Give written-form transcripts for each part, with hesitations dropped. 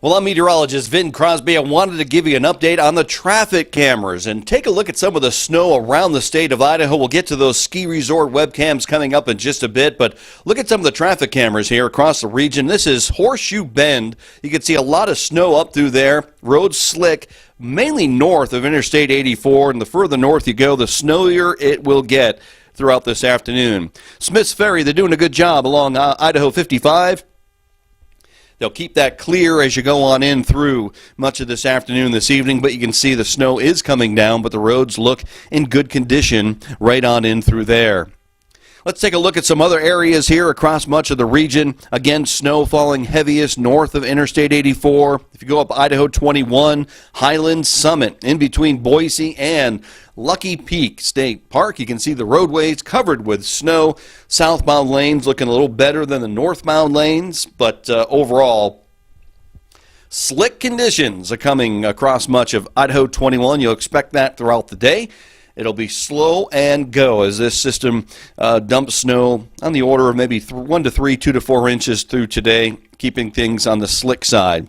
Well, I'm meteorologist Vin Crosby. I wanted to give you an update on the traffic cameras and take a look at some of the snow around the state of Idaho. We'll get to those ski resort webcams coming up in just a bit, but look at some of the traffic cameras here across the region. This is Horseshoe Bend. You can see a lot of snow up through there. Roads slick, mainly north of Interstate 84, and the further north you go, the snowier it will get throughout this afternoon. Smith's Ferry, they're doing a good job along Idaho 55. They'll keep that clear as you go on in through much of this afternoon, this evening, but you can see the snow is coming down, but the roads look in good condition right on in through there. Let's take a look at some other areas here across much of the region. Again, snow falling heaviest north of Interstate 84. If you go up Idaho 21, Highland Summit, in between Boise and Lucky Peak State Park, you can see the roadways covered with snow. Southbound lanes looking a little better than the northbound lanes, but overall, slick conditions are coming across much of Idaho 21. You'll expect that throughout the day. It'll be slow and go as this system dumps snow on the order of maybe 1 to 3, 2 to 4 inches through today, keeping things on the slick side.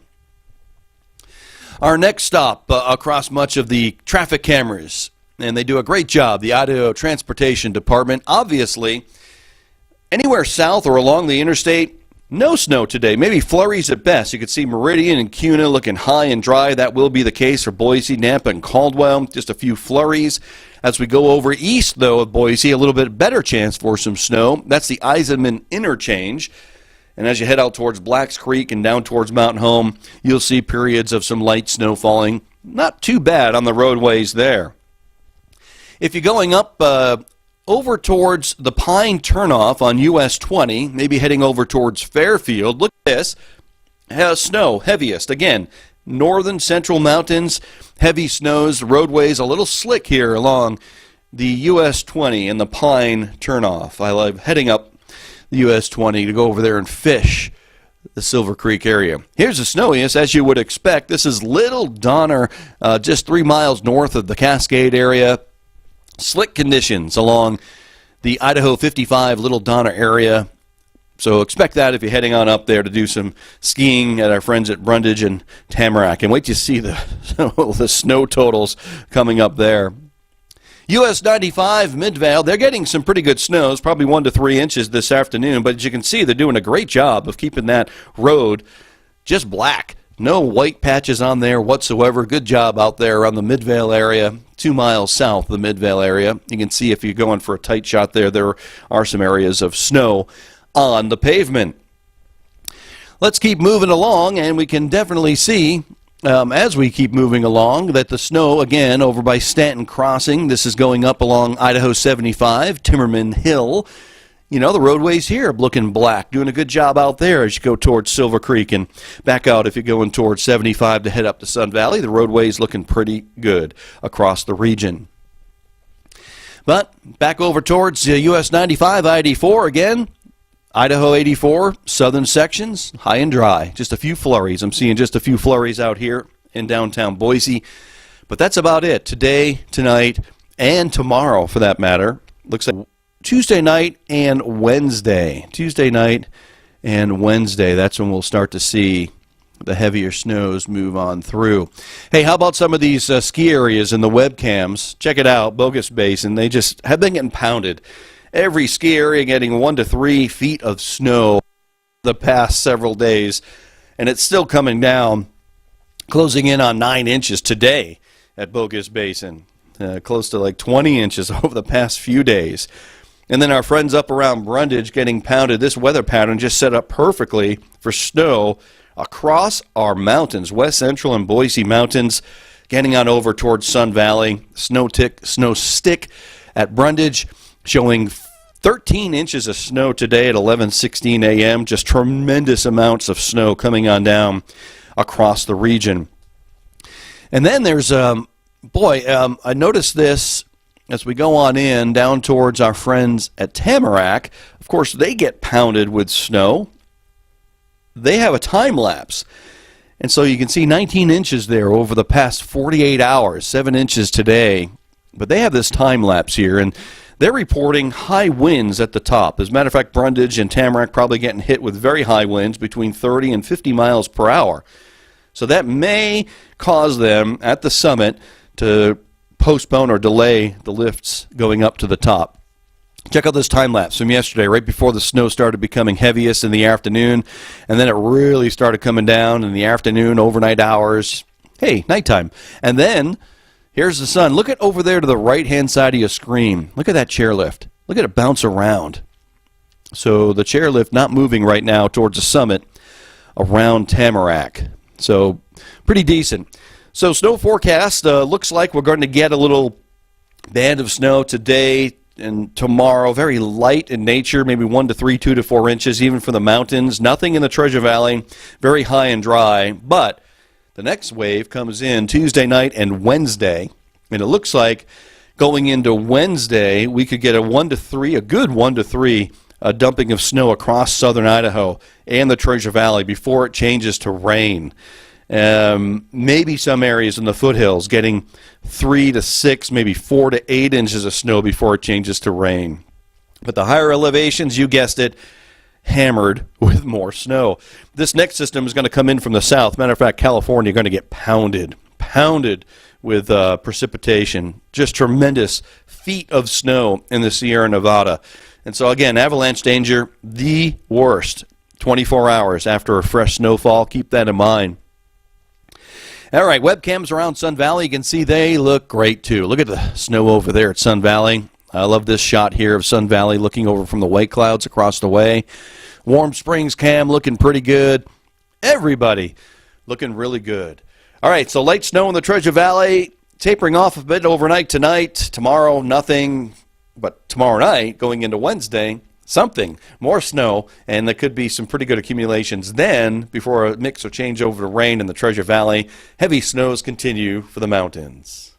Our next stop across much of the traffic cameras, and they do a great job, the Idaho Transportation Department. Obviously, anywhere south or along the interstate, no snow today, maybe flurries at best. You can see Meridian and Kuna looking high and dry. That will be the case for Boise, Nampa, and Caldwell. Just a few flurries. As we go over east, though, of Boise, a little bit better chance for some snow. That's the Eisenman interchange. And as you head out towards Blacks Creek and down towards Mountain Home, you'll see periods of some light snow falling. Not too bad on the roadways there. If you're going up over towards the Pine turnoff on US 20, maybe heading over towards Fairfield, look at this. Has snow, heaviest. Again, northern central mountains, heavy snows, roadways a little slick here along the US 20 and the Pine turnoff. I love heading up the US 20 to go over there and fish the Silver Creek area. Here's the snowiest, as you would expect. This is Little Donner, just 3 miles north of the Cascade area. Slick conditions along the Idaho 55 Little Donner area. So expect that if you're heading on up there to do some skiing at our friends at Brundage and Tamarack. And wait to see the snow totals coming up there. US 95 Midvale, they're getting some pretty good snows, probably 1 to 3 inches this afternoon. But as you can see, they're doing a great job of keeping that road just black. No white patches on there whatsoever. Good job out there around the Midvale area, 2 miles south of the Midvale area. You can see if you're going for a tight shot there are some areas of snow on the pavement. Let's keep moving along, and we can definitely see as we keep moving along that the snow, again, over by Stanton Crossing, this is going up along Idaho 75, Timmerman Hill. You know, the roadways here looking black, doing a good job out there as you go towards Silver Creek and back out if you're going towards 75 to head up to Sun Valley. The roadways looking pretty good across the region. But back over towards US 95, I-84 again. Idaho 84, southern sections, high and dry. Just a few flurries. I'm seeing just a few flurries out here in downtown Boise. But that's about it today, tonight, and tomorrow for that matter. Looks like Tuesday night and Wednesday. Tuesday night and Wednesday, that's when we'll start to see the heavier snows move on through. Hey, how about some of these ski areas in the webcams? Check it out, Bogus Basin. They just have been getting pounded. Every ski area getting 1 to 3 feet of snow the past several days, and it's still coming down, closing in on 9 inches today at Bogus Basin. Close to like 20 inches over the past few days. And then our friends up around Brundage getting pounded. This weather pattern just set up perfectly for snow across our mountains, West Central and Boise Mountains, getting on over towards Sun Valley. Snow stick at Brundage, showing 13 inches of snow today at 11:16 a.m. Just tremendous amounts of snow coming on down across the region. And then there's, I noticed this as we go on in down towards our friends at Tamarack. Of course, they get pounded with snow. They have a time lapse. And so you can see 19 inches there over the past 48 hours, 7 inches today. But they have this time lapse here, and they're reporting high winds at the top. As a matter of fact, Brundage and Tamarack probably getting hit with very high winds between 30 and 50 miles per hour. So that may cause them at the summit to postpone or delay the lifts going up to the top. Check out this time lapse from yesterday, right before the snow started becoming heaviest in the afternoon, and then it really started coming down in the afternoon, overnight hours. Hey, nighttime. And then here's the sun. Look at over there to the right-hand side of your screen. Look at that chairlift. Look at it bounce around. So the chairlift not moving right now towards the summit around Tamarack. So pretty decent. So snow forecast looks like we're going to get a little band of snow today and tomorrow. Very light in nature, maybe 1 to 3, 2 to 4 inches, even for the mountains. Nothing in the Treasure Valley. Very high and dry. But the next wave comes in Tuesday night and Wednesday. And it looks like going into Wednesday, we could get a 1 to 3, a good 1 to 3 dumping of snow across southern Idaho and the Treasure Valley before it changes to rain. Maybe some areas in the foothills getting 3 to 6, maybe 4 to 8 inches of snow before it changes to rain. But the higher elevations, you guessed it, hammered with more snow. This next system is going to come in from the south. Matter of fact, California is going to get pounded with precipitation. Just tremendous feet of snow in the Sierra Nevada. And so again, avalanche danger, the worst 24 hours after a fresh snowfall. Keep that in mind. All right, webcams around Sun Valley. You can see they look great too. Look at the snow over there at Sun Valley. I love this shot here of Sun Valley looking over from the white clouds across the way. Warm Springs cam looking pretty good. Everybody looking really good. All right, so light snow in the Treasure Valley, tapering off a bit overnight tonight. Tomorrow, nothing, but tomorrow night, going into Wednesday, something, more snow, and there could be some pretty good accumulations then before a mix or change over to rain in the Treasure Valley. Heavy snows continue for the mountains.